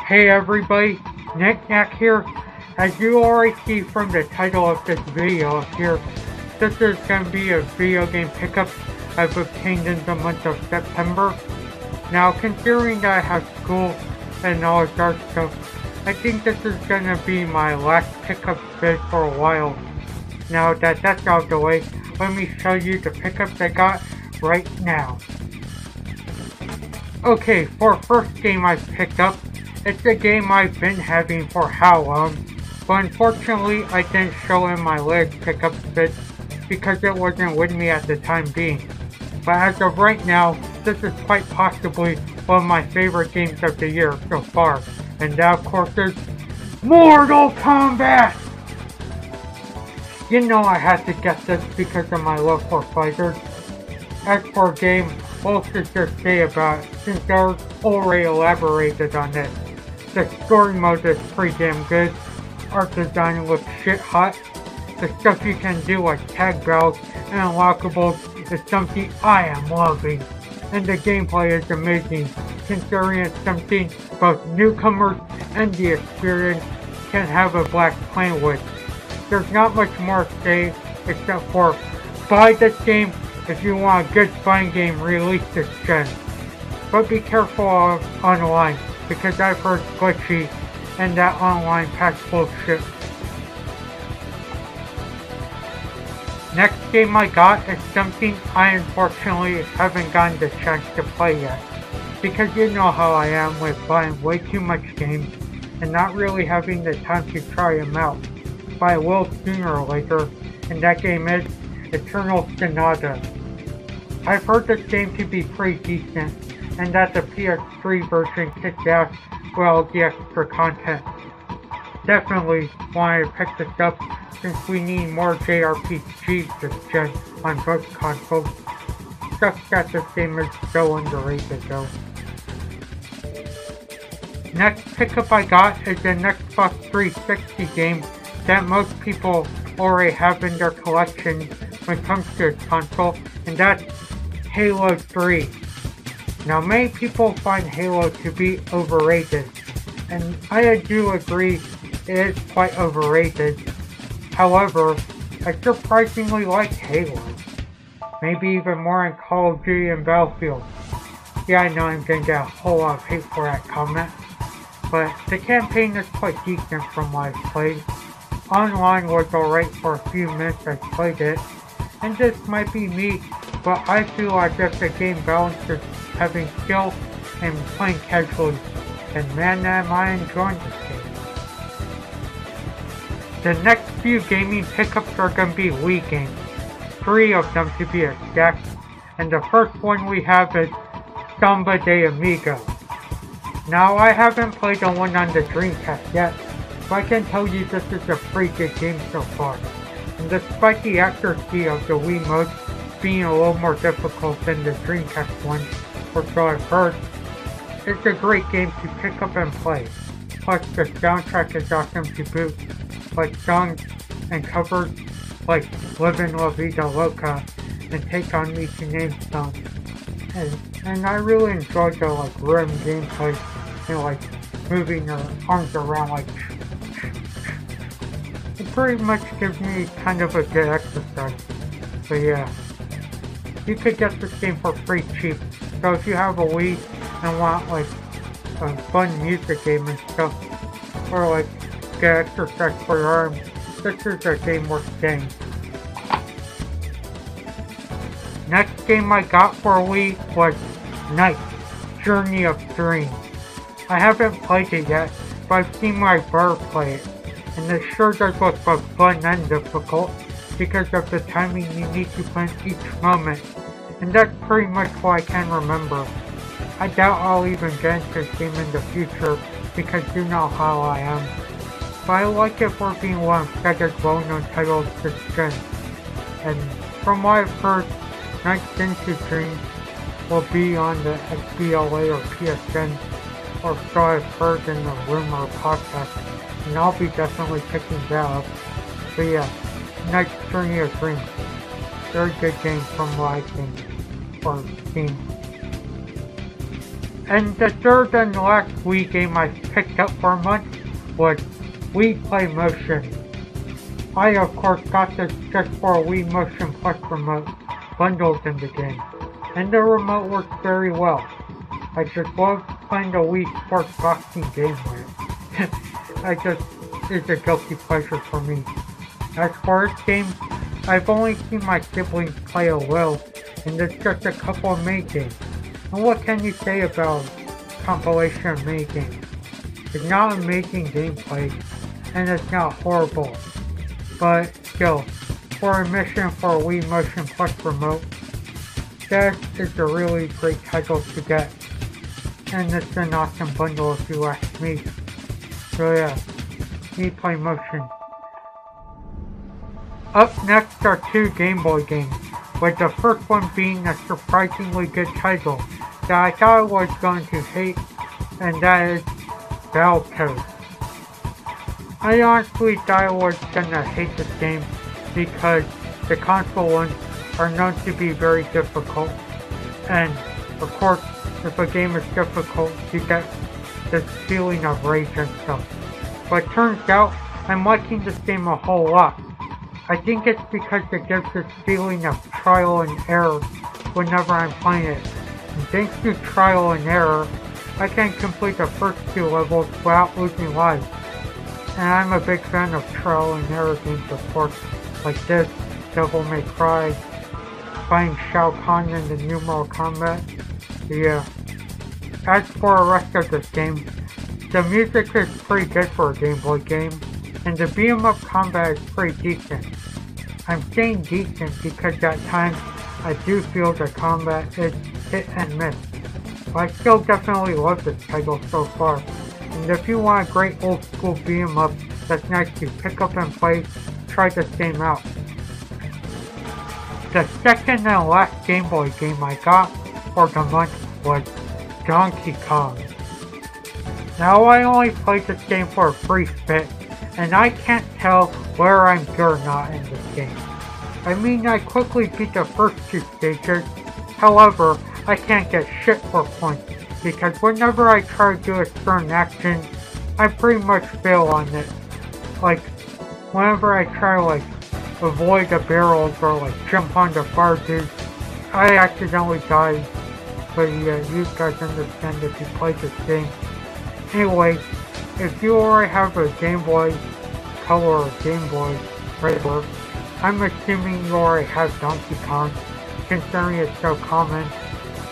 Hey everybody, Nick Nack here. As you already see from the title of this video here, this is going to be a video game pickup I've obtained in the month of September. Now considering that I have school and all that stuff, I think this is going to be my last pickup vid for a while. Now that that's out of the way, let me show you the pickups I got right now. Okay, for first game I picked up, it's a game I've been having for how long, but unfortunately I didn't show in my latest pickup vid because it wasn't with me at the time being. But as of right now, this is quite possibly one of my favorite games of the year so far, and that of course is Mortal Kombat! You know I had to get this because of my love for fighters. As for a game, what to just say about it, since there's already elaborated on it. The story mode is pretty damn good, art design looks shit hot, the stuff you can do like tag battles and unlockables is something I am loving, and the gameplay is amazing, considering it's something both newcomers and the experienced can have a blast playing with. There's not much more to say except for buy this game if you want a good fighting game released this gen. But be careful online, because I've heard glitchy and that online patch bullshit. Next game I got is something I unfortunately haven't gotten the chance to play yet, because you know how I am with buying way too much games and not really having the time to try them out. But I will sooner or later, and that game is Eternal Sonata. I've heard this game to be pretty decent, and that the PS3 version kicks ass with all the extra content. Definitely wanted to pick this up since we need more JRPGs this gen on both consoles. Just that this game is so underrated though. Next pickup I got is an Xbox 360 game that most people already have in their collection when it comes to this console, and that's Halo 3. Now many people find Halo to be overrated, and I do agree it is quite overrated. However, I surprisingly like Halo. Maybe even more in Call of Duty and Battlefield. Yeah, I know I'm gonna get a whole lot of hate for that comment, but the campaign is quite decent from what I've played. Online was alright for a few minutes I played it, and this might be me, but I feel as if the game balances having skill and playing casually, and man am I enjoying this game. The next few gaming pickups are going to be Wii games, 3 of them to be exact, and the first one we have is Samba de Amigo. Now I haven't played the one on the Dreamcast yet, but I can tell you this is a pretty good game so far, and despite the accuracy of the Wii mode being a little more difficult than the Dreamcast one, or so I've heard, it's a great game to pick up and play. Plus the soundtrack is awesome to boot, like songs and covers like Livin' La Vida Loca and Take On Me to name some. And I really enjoyed the like rhythm gameplay and like moving your arms around like it pretty much gives me kind of a good exercise. So yeah. You could get this game for pretty cheap, so if you have a Wii and want like a fun music game and stuff, or like get exercise for your arms, this is a game worth getting. Next game I got for Wii was Night, Journey of Dreams. I haven't played it yet, but I've seen my brother play it, and it sure does look both fun and difficult, because of the timing you need to plan each moment, and that's pretty much what I can remember. I doubt I'll even get into this game in the future, because you know how I am, but I like it for being one of Sega's well-known titles this gen, and from what I've heard, Nights into Dreams will be on the XBLA or PSN, or so I've heard in the rumor podcast, and I'll be definitely picking that up. But yeah, Night Journey of Dreams. Very good game from what I think, or seen. And the third and last Wii game I picked up for a month was Wii Play Motion. I of course got this just for a Wii Motion Plus remote bundled in the game, and the remote works very well. I just love playing the Wii Sports Boxing game with it. It's a guilty pleasure for me. As for this game, I've only seen my siblings play a little, and it's just a couple of mini-games. And what can you say about compilation of mini-games? It's not amazing gameplay, and it's not horrible. But still, for a mission for a Wii Motion Plus remote, that is a really great title to get. And it's an awesome bundle if you ask me. So yeah, Wii Play Motion. Up next are two Game Boy games, with the first one being a surprisingly good title that I thought I was going to hate, and that is Battletoads. I honestly thought I was gonna hate this game because the console ones are known to be very difficult, and of course if a game is difficult you get this feeling of rage and stuff. But turns out I'm liking this game a whole lot. I think it's because it gives this feeling of trial and error whenever I'm playing it. And thanks to trial and error, I can complete the first two levels without losing lives. And I'm a big fan of trial and error games, of course, like this, Devil May Cry, fighting Shao Kahn in the New Mortal Kombat. Yeah. As for the rest of this game, the music is pretty good for a Game Boy game, and the beat-em-up combat is pretty decent. I'm saying decent because at times I do feel the combat is hit and miss. But I still definitely love this title so far. And if you want a great old school beat-em-up that's nice to pick up and play, try this game out. The second and last Game Boy game I got for the month was Donkey Kong. Now I only played this game for a brief bit, and I can't tell where I'm good or not in this game. I mean, I quickly beat the first two stages, however, I can't get shit for points, because whenever I try to do a certain action, I pretty much fail on it. Like, whenever I try to avoid the barrels or jump on the barges, I accidentally die. But yeah, you guys understand if you play this game. Anyway, if you already have a Game Boy Color or Game Boy Regular, I'm assuming you already have Donkey Kong, considering it's so common.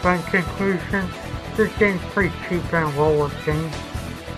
But in conclusion, this game's pretty cheap and well-worth game,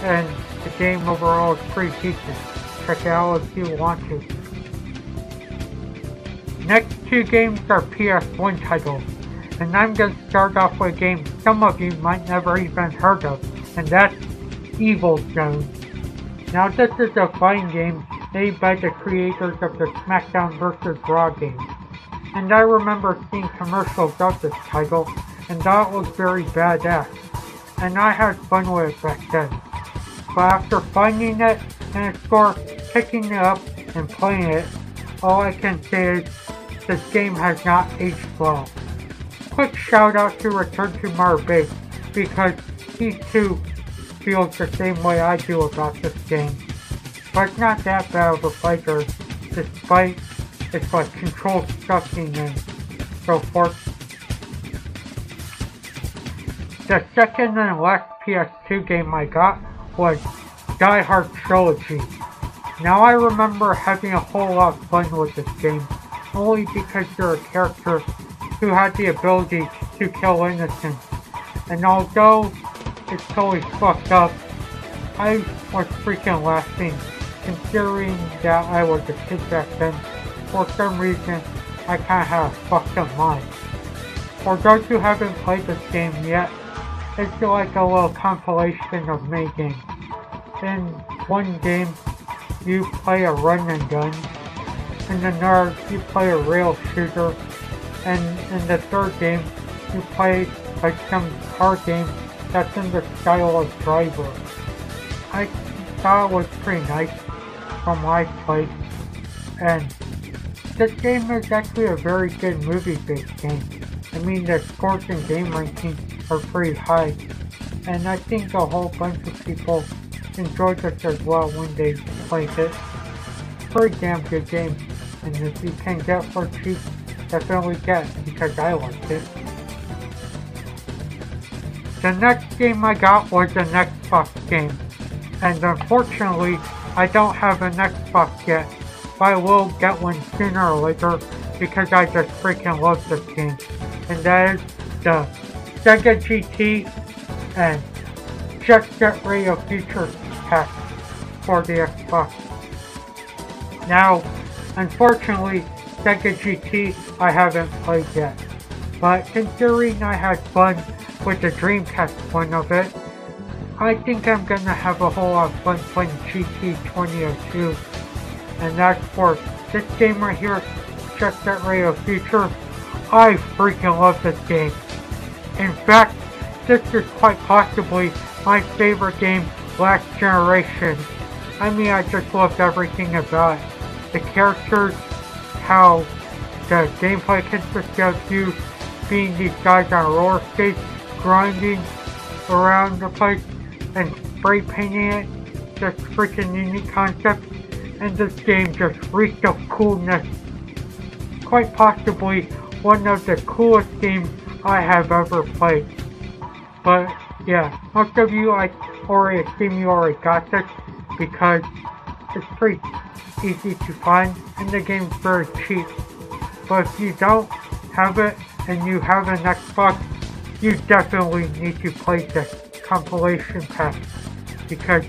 and the game overall is pretty decent. Check it out if you want to. Next two games are PS1 titles, and I'm going to start off with a game some of you might never even heard of, and that's Evil Zone. Now this is a fighting game made by the creators of the SmackDown vs. Raw game, and I remember seeing commercials of this title and thought it was very badass, and I had fun with it back then. But after finding it and of course picking it up and playing it, all I can say is this game has not aged well. Quick shout out to Return to Marbase because he too feels the same way I do about this game. But it's not that bad of a fighter, despite its control sucking and so forth. The second and last PS2 game I got was Hard Trilogy. Now I remember having a whole lot of fun with this game, only because you're a character who had the ability to kill innocents. And although it's totally fucked up, I was freaking laughing, considering that I was a kid back then. For some reason, I kinda had a fucked up mind. For those who haven't played this game yet, it's like a little compilation of mini-games. In one game, you play a run and gun. In another, you play a rail shooter. And in the third game, you play some car game that's in the style of Driver. I thought it was pretty nice from what I played. And this game is actually a very good movie-based game. I mean, the scores and game rankings are pretty high. and I think a whole bunch of people enjoyed this as well when they played it. Pretty damn good game, and if you can get for cheap, definitely get, because I liked it. The next game I got was an Xbox game, and unfortunately I don't have an Xbox yet, but I will get one sooner or later because I just freaking love this game, and that is the Sega GT and Jet Set Radio Future pack for the Xbox. Now, unfortunately, Sega GT I haven't played yet, but considering I had fun with the Dreamcast one of it, I think I'm gonna have a whole lot of fun playing GT 2002, and that's for this game right here, Jet Set Radio Future. I freaking love this game. In fact, this is quite possibly my favorite game last generation. I mean, I just loved everything about it. The characters, how the gameplay consists of you being these guys on roller skates, grinding around the place and spray painting it. Just freaking unique concept, and this game just reeked of coolness. Quite possibly one of the coolest games I have ever played. But yeah, most of you I already assume you already got this because it's pretty easy to find and the game's very cheap. But if you don't have it and you have an Xbox, you definitely need to play this compilation pack because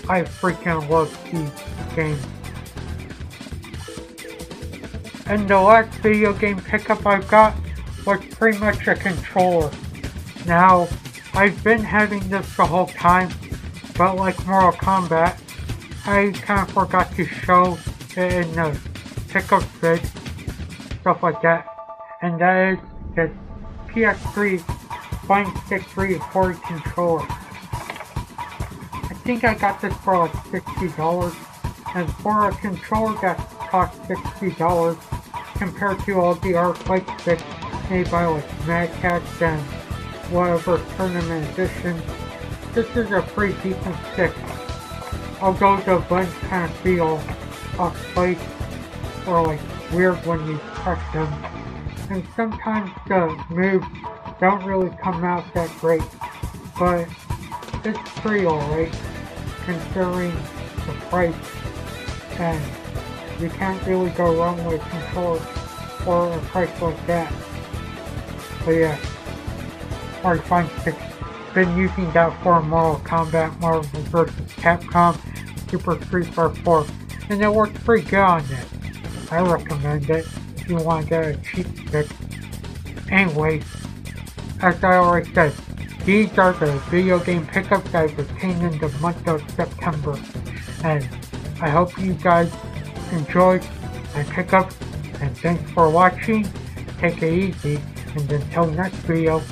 I freaking love these games. And the last video game pickup I've got was pretty much a controller. Now, I've been having this the whole time, but like Mortal Kombat, I kind of forgot to show it in the pickup vid, stuff like that. And that is the PS3 Fine Stick 340 controller. I think I got this for like $60, and for a controller that costs $60 compared to all the arcade sticks made by like Mad Catz and whatever tournament edition, this is a pretty decent stick. Although the buttons kind of feel off place or like weird when you press them, and sometimes the moves don't really come out that great, but it's pretty alright considering the price, and you can't really go wrong with a controller for a price like that. But yeah, hard fine stick. Been using that for Mortal Kombat, Marvel vs. Capcom, Super Street Fighter 4, and it works pretty good on it. I recommend it if you want to get a cheap stick. Anyway, as I already said, these are the video game pickups I've obtained in the month of September, and I hope you guys enjoyed my pickups, and thanks for watching. Take it easy, and until next video,